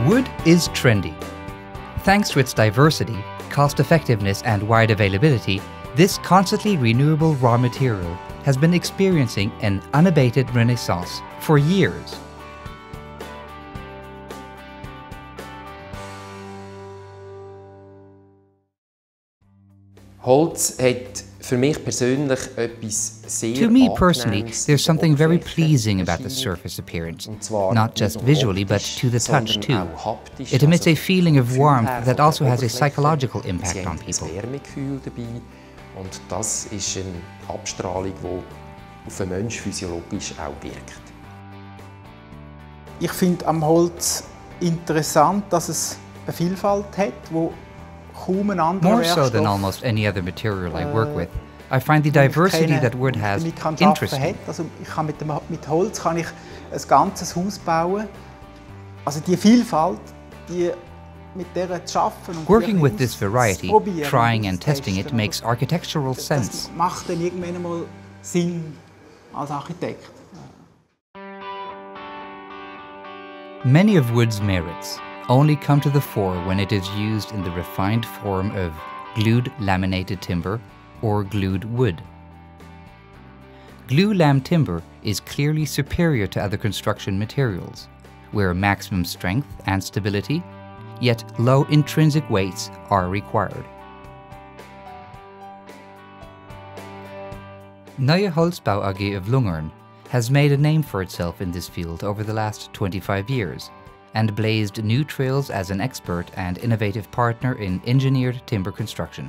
Wood is trendy. Thanks to its diversity, cost-effectiveness, and wide availability, this constantly renewable raw material has been experiencing an unabated renaissance for years. Holz hat für mich persönlich etwas sehr To me personally, Angenehmes there's something an der very Oberfläche pleasing about the erscheint. surface appearance, Und zwar not just nicht nur visually but optisch, to the touch sondern too. auch haptisch, It emits a also feeling of vom warmth Gefühl her that von also der has a Oberfläche. psychological Sie impact haben on das people. Wärmegefühl dabei und das ist eine Abstrahlung, die auf den Menschen physiologisch auch wirkt. Ich finde am Holz interessant, dass es eine Vielfalt hat, wo kaum ein anderer More so than Werkstoff almost any other material I work with, I find the diversity that wood has damit kann interesting. Also ich kann mit Holz kann ich ein ganzes Haus bauen. Also die Vielfalt, mit der zu arbeiten und Working die with this variety, auszuprobieren trying und and testing it auszutesten, makes architectural das sense. macht dann irgendwann einmal Sinn als Architekt. Many of wood's merits only come to the fore when it is used in the refined form of glued laminated timber or glued wood. Glue-lam timber is clearly superior to other construction materials, where maximum strength and stability, yet low intrinsic weights are required. Neue Holzbau AG of Lungern has made a name for itself in this field over the last 25 years and blazed new trails as an expert and innovative partner in engineered timber construction.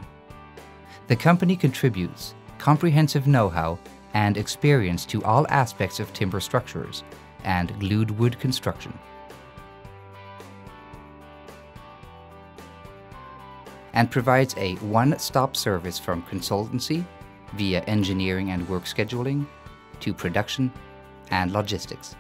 The company contributes comprehensive know-how and experience to all aspects of timber structures and glued wood construction. And provides a one-stop service from consultancy via engineering and work scheduling to production and logistics.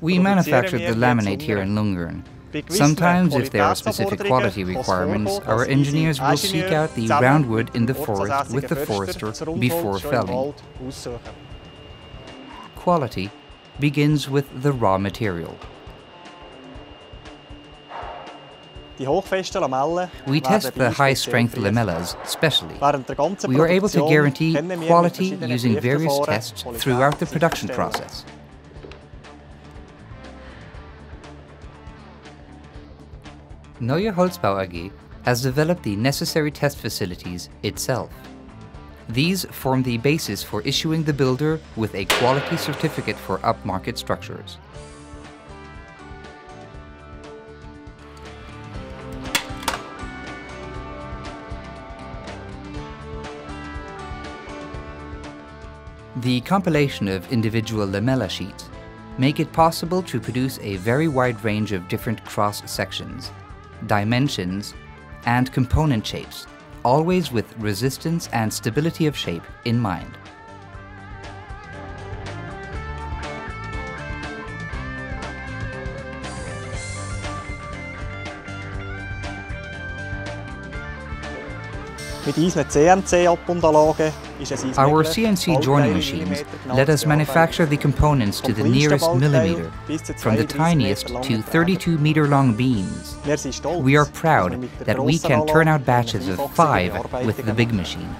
We manufacture the laminate here in Lungern. Sometimes, if there are specific quality requirements, our engineers will seek out the round wood in the forest with the forester before felling. Quality begins with the raw material. We test the high-strength lamellas specially. We are able to guarantee quality using various tests throughout the production process. Neue Holzbau AG has developed the necessary test facilities itself. These form the basis for issuing the builder with a quality certificate for upmarket structures. The compilation of individual lamella sheets make it possible to produce a very wide range of different cross-sections, dimensions, and component shapes, always with resistance and stability of shape in mind. Our CNC joining machines let us manufacture the components to the nearest millimeter, from the tiniest to 32-meter-long beams. We are proud that we can turn out batches of 5 with the big machine.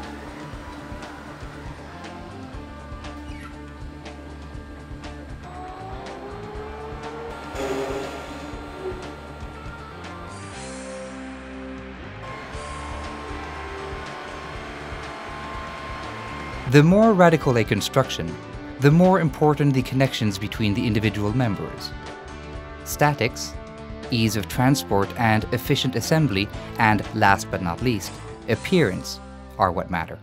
The more radical a construction, the more important the connections between the individual members. Statics, ease of transport and efficient assembly, and last but not least, appearance are what matter.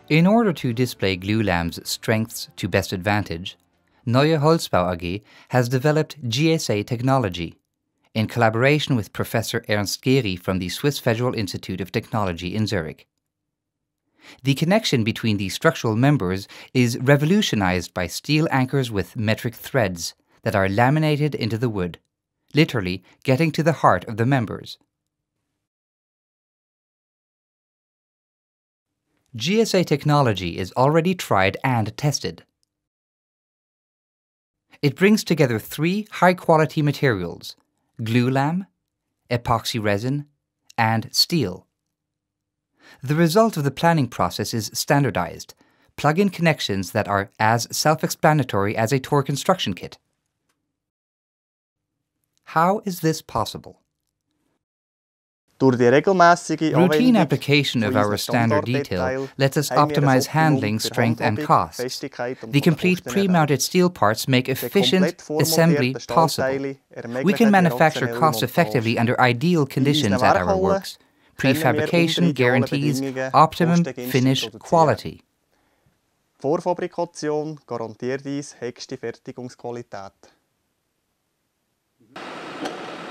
In order to display Glue-Lam's strengths to best advantage, Neue Holzbau AG has developed GSA technology in collaboration with Professor Ernst Gehry from the Swiss Federal Institute of Technology in Zurich. The connection between the structural members is revolutionized by steel anchors with metric threads that are laminated into the wood, literally getting to the heart of the members. GSA technology is already tried and tested. It brings together 3 high-quality materials: glulam, epoxy resin, and steel. The result of the planning process is standardized, plug-in connections that are as self-explanatory as a tour construction kit. How is this possible? Routine application of our standard detail lets us optimize handling, strength, and costs. The complete pre-mounted steel parts make efficient assembly possible. We can manufacture cost-effectively under ideal conditions at our works. Prefabrication guarantees optimum finish quality. Vorfabrikation garantiert uns höchste Fertigungsqualität.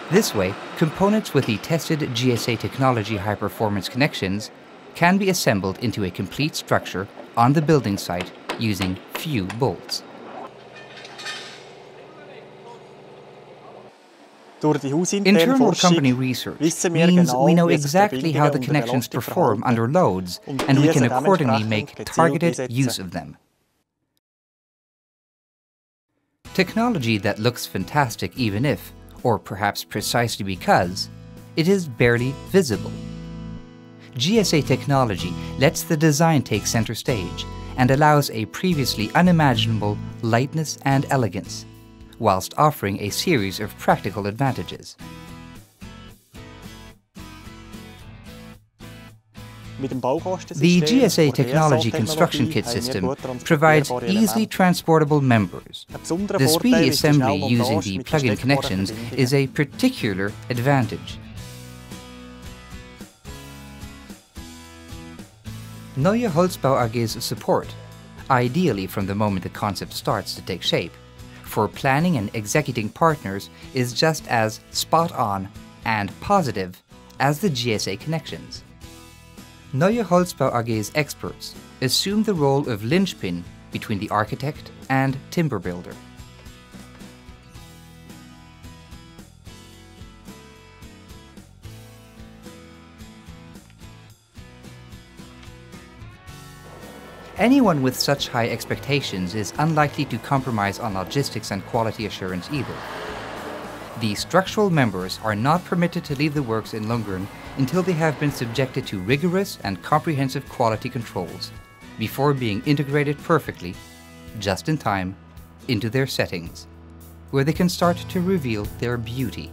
This way, components with the tested GSA technology high-performance connections can be assembled into a complete structure on the building site using few bolts. Internal company research means we know exactly how the connections perform under loads, and we can accordingly make targeted use of them. Technology that looks fantastic even if, or perhaps precisely because, it is barely visible. GSA technology lets the design take center stage and allows a previously unimaginable lightness and elegance, whilst offering a series of practical advantages. The GSA Technology Construction Kit system provides easily transportable members. The speedy assembly using the plug-in connections is a particular advantage. Neue Holzbau AG's support, ideally from the moment the concept starts to take shape, for planning and executing partners is just as spot-on and positive as the GSA connections. Neue Holzbau AG's experts assume the role of linchpin between the architect and timber builder. Anyone with such high expectations is unlikely to compromise on logistics and quality assurance either. The structural members are not permitted to leave the works in Lungern until they have been subjected to rigorous and comprehensive quality controls before being integrated perfectly, just in time, into their settings, where they can start to reveal their beauty.